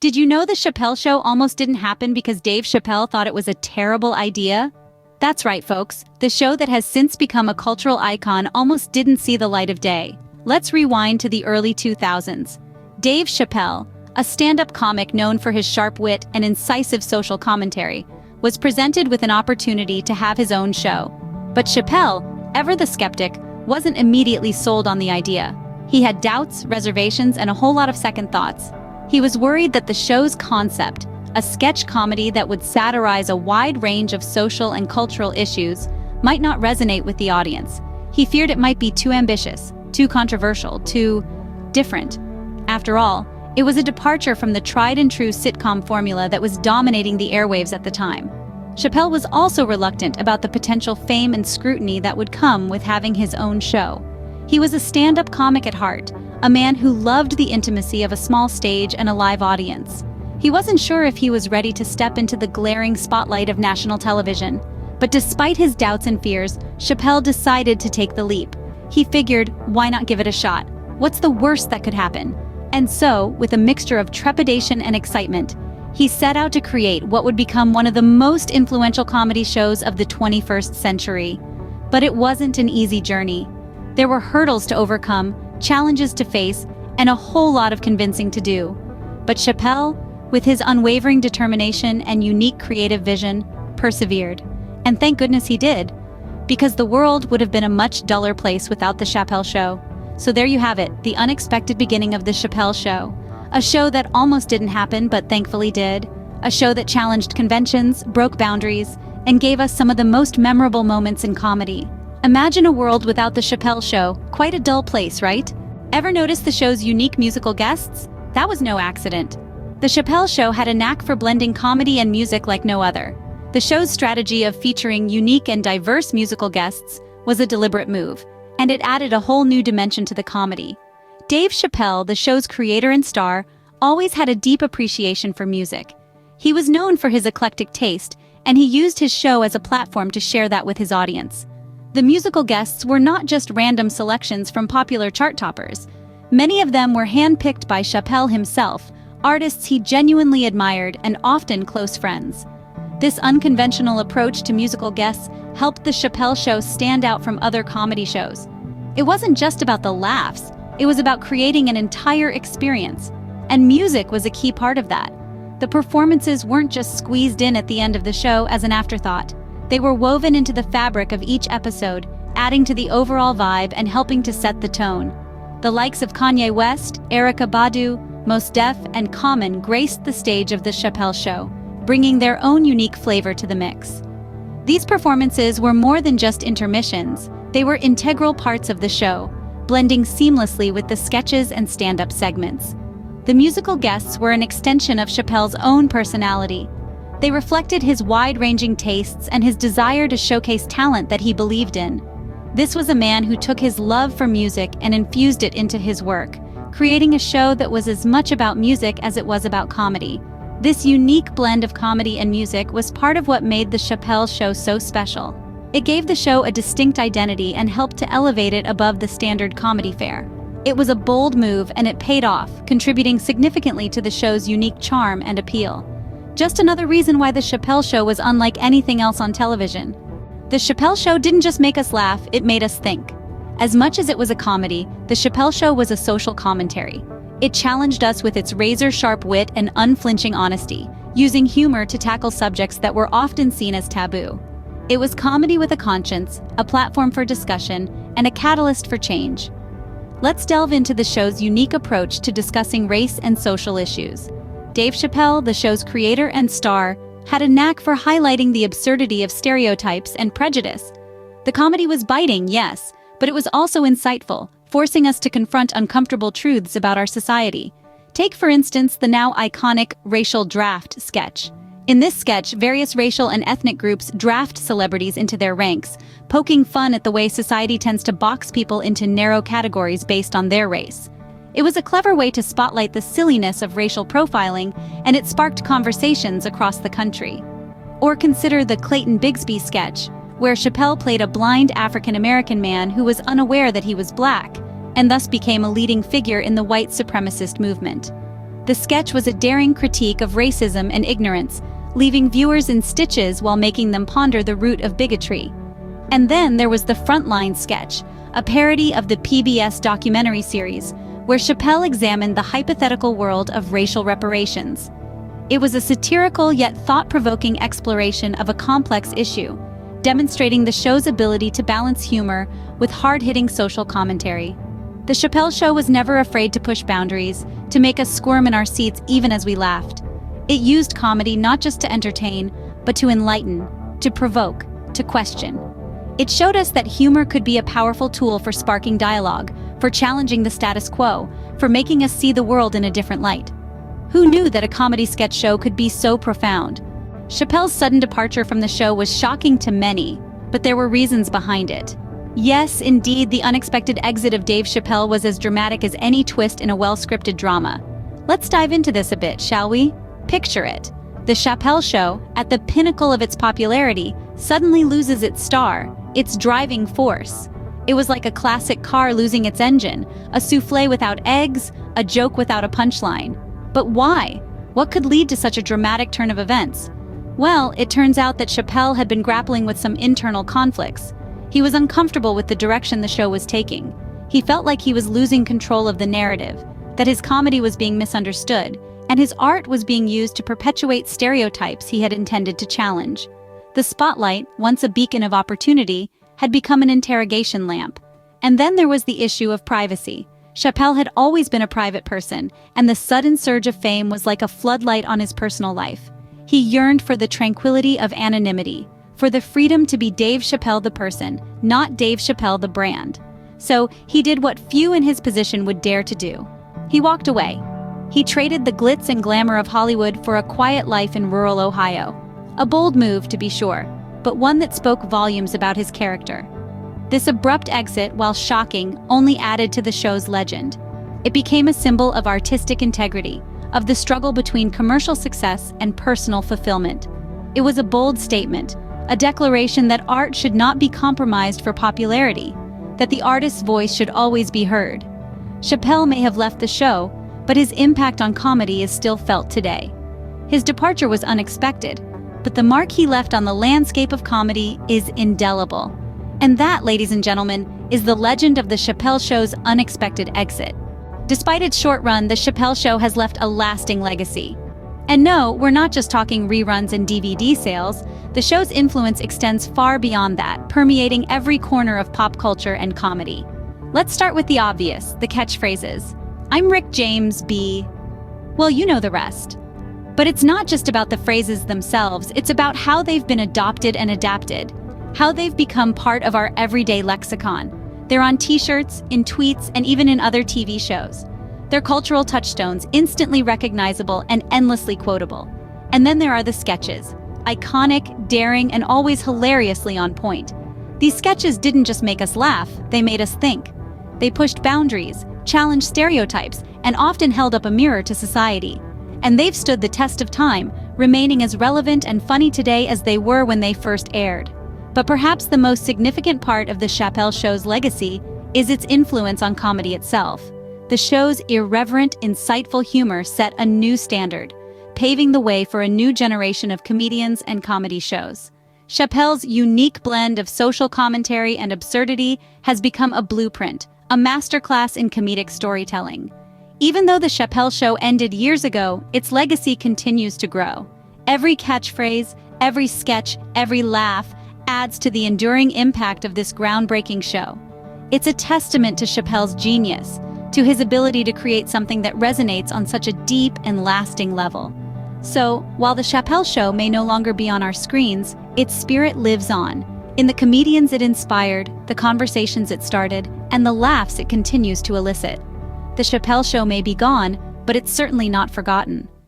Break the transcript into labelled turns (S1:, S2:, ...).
S1: Did you know the Chappelle Show almost didn't happen because Dave Chappelle thought it was a terrible idea? That's right, folks. The show that has since become a cultural icon almost didn't see the light of day. Let's rewind to the early 2000s. Dave Chappelle, a stand-up comic known for his sharp wit and incisive social commentary, was presented with an opportunity to have his own show. But Chappelle, ever the skeptic, wasn't immediately sold on the idea. He had doubts, reservations, and a whole lot of second thoughts. He was worried that the show's concept, a sketch comedy that would satirize a wide range of social and cultural issues, might not resonate with the audience. He feared it might be too ambitious, too controversial, too different. After all, it was a departure from the tried-and-true sitcom formula that was dominating the airwaves at the time. Chappelle was also reluctant about the potential fame and scrutiny that would come with having his own show. He was a stand-up comic at heart, a man who loved the intimacy of a small stage and a live audience. He wasn't sure if he was ready to step into the glaring spotlight of national television. But despite his doubts and fears, Chappelle decided to take the leap. He figured, why not give it a shot? What's the worst that could happen? And so, with a mixture of trepidation and excitement, he set out to create what would become one of the most influential comedy shows of the 21st century. But it wasn't an easy journey. There were hurdles to overcome, challenges to face, and a whole lot of convincing to do. But Chappelle, with his unwavering determination and unique creative vision, persevered. And thank goodness he did, because the world would have been a much duller place without the Chappelle Show. So there you have it, the unexpected beginning of the Chappelle Show. A show that almost didn't happen but thankfully did. A show that challenged conventions, broke boundaries, and gave us some of the most memorable moments in comedy. Imagine a world without the Chappelle Show. Quite a dull place, right? Ever notice the show's unique musical guests? That was no accident. The Chappelle Show had a knack for blending comedy and music like no other. The show's strategy of featuring unique and diverse musical guests was a deliberate move, and it added a whole new dimension to the comedy. Dave Chappelle, the show's creator and star, always had a deep appreciation for music. He was known for his eclectic taste, and he used his show as a platform to share that with his audience. The musical guests were not just random selections from popular chart toppers. Many of them were handpicked by Chappelle himself, artists he genuinely admired and often close friends. This unconventional approach to musical guests helped the Chappelle Show stand out from other comedy shows. It wasn't just about the laughs, it was about creating an entire experience. And music was a key part of that. The performances weren't just squeezed in at the end of the show as an afterthought. They were woven into the fabric of each episode, adding to the overall vibe and helping to set the tone. The likes of Kanye West, Erykah Badu, Mos Def, and Common graced the stage of the Chappelle Show, bringing their own unique flavor to the mix. These performances were more than just intermissions, they were integral parts of the show, blending seamlessly with the sketches and stand-up segments. The musical guests were an extension of Chappelle's own personality. They reflected his wide-ranging tastes and his desire to showcase talent that he believed in. This was a man who took his love for music and infused it into his work, creating a show that was as much about music as it was about comedy. This unique blend of comedy and music was part of what made the Chappelle Show so special. It gave the show a distinct identity and helped to elevate it above the standard comedy fare. It was a bold move and it paid off, contributing significantly to the show's unique charm and appeal. Just another reason why the Chappelle Show was unlike anything else on television. The Chappelle Show didn't just make us laugh, it made us think. As much as it was a comedy, the Chappelle Show was a social commentary. It challenged us with its razor-sharp wit and unflinching honesty, using humor to tackle subjects that were often seen as taboo. It was comedy with a conscience, a platform for discussion, and a catalyst for change. Let's delve into the show's unique approach to discussing race and social issues. Dave Chappelle, the show's creator and star, had a knack for highlighting the absurdity of stereotypes and prejudice. The comedy was biting, yes, but it was also insightful, forcing us to confront uncomfortable truths about our society. Take, for instance, the now iconic racial draft sketch. In this sketch, various racial and ethnic groups draft celebrities into their ranks, poking fun at the way society tends to box people into narrow categories based on their race. It was a clever way to spotlight the silliness of racial profiling, and it sparked conversations across the country. Or consider the Clayton Bigsby sketch, where Chappelle played a blind African-American man who was unaware that he was black, and thus became a leading figure in the white supremacist movement. The sketch was a daring critique of racism and ignorance, leaving viewers in stitches while making them ponder the root of bigotry. And then there was the Frontline sketch, a parody of the PBS documentary series, where Chappelle examined the hypothetical world of racial reparations. It was a satirical yet thought-provoking exploration of a complex issue, demonstrating the show's ability to balance humor with hard-hitting social commentary. The Chappelle Show was never afraid to push boundaries, to make us squirm in our seats even as we laughed. It used comedy not just to entertain, but to enlighten, to provoke, to question. It showed us that humor could be a powerful tool for sparking dialogue, for challenging the status quo, for making us see the world in a different light. Who knew that a comedy sketch show could be so profound? Chappelle's sudden departure from the show was shocking to many, but there were reasons behind it. Yes, indeed, the unexpected exit of Dave Chappelle was as dramatic as any twist in a well-scripted drama. Let's dive into this a bit, shall we? Picture it. The Chappelle Show, at the pinnacle of its popularity, suddenly loses its star, its driving force. It was like a classic car losing its engine, a soufflé without eggs, a joke without a punchline. But why? What could lead to such a dramatic turn of events? Well, it turns out that Chappelle had been grappling with some internal conflicts. He was uncomfortable with the direction the show was taking. He felt like he was losing control of the narrative, that his comedy was being misunderstood, and his art was being used to perpetuate stereotypes he had intended to challenge. The spotlight, once a beacon of opportunity, had become an interrogation lamp. And then there was the issue of privacy. Chappelle had always been a private person, and the sudden surge of fame was like a floodlight on his personal life. He yearned for the tranquility of anonymity, for the freedom to be Dave Chappelle the person, not Dave Chappelle the brand. So he did what few in his position would dare to do. He walked away. He traded the glitz and glamour of Hollywood for a quiet life in rural Ohio. A bold move, to be sure, but one that spoke volumes about his character. This abrupt exit, while shocking, only added to the show's legend. It became a symbol of artistic integrity, of the struggle between commercial success and personal fulfillment. It was a bold statement, a declaration that art should not be compromised for popularity, that the artist's voice should always be heard. Chappelle may have left the show, but his impact on comedy is still felt today. His departure was unexpected, but the mark he left on the landscape of comedy is indelible. And that, ladies and gentlemen, is the legend of the Chappelle Show's unexpected exit. Despite its short run, the Chappelle Show has left a lasting legacy. And no, we're not just talking reruns and DVD sales. The show's influence extends far beyond that, permeating every corner of pop culture and comedy. Let's start with the obvious, the catchphrases. I'm Rick James, B. Well, you know the rest. But it's not just about the phrases themselves, it's about how they've been adopted and adapted, how they've become part of our everyday lexicon. They're on t-shirts, in tweets, and even in other TV shows. They're cultural touchstones, instantly recognizable and endlessly quotable. And then there are the sketches. Iconic, daring, and always hilariously on point. These sketches didn't just make us laugh, they made us think. They pushed boundaries, challenged stereotypes, and often held up a mirror to society. And they've stood the test of time, remaining as relevant and funny today as they were when they first aired. But perhaps the most significant part of the Chappelle Show's legacy is its influence on comedy itself. The show's irreverent, insightful humor set a new standard, paving the way for a new generation of comedians and comedy shows. Chappelle's unique blend of social commentary and absurdity has become a blueprint, a masterclass in comedic storytelling. Even though the Chappelle Show ended years ago, its legacy continues to grow. Every catchphrase, every sketch, every laugh adds to the enduring impact of this groundbreaking show. It's a testament to Chappelle's genius, to his ability to create something that resonates on such a deep and lasting level. So, while the Chappelle Show may no longer be on our screens, its spirit lives on, in the comedians it inspired, the conversations it started, and the laughs it continues to elicit. The Chappelle Show may be gone, but it's certainly not forgotten.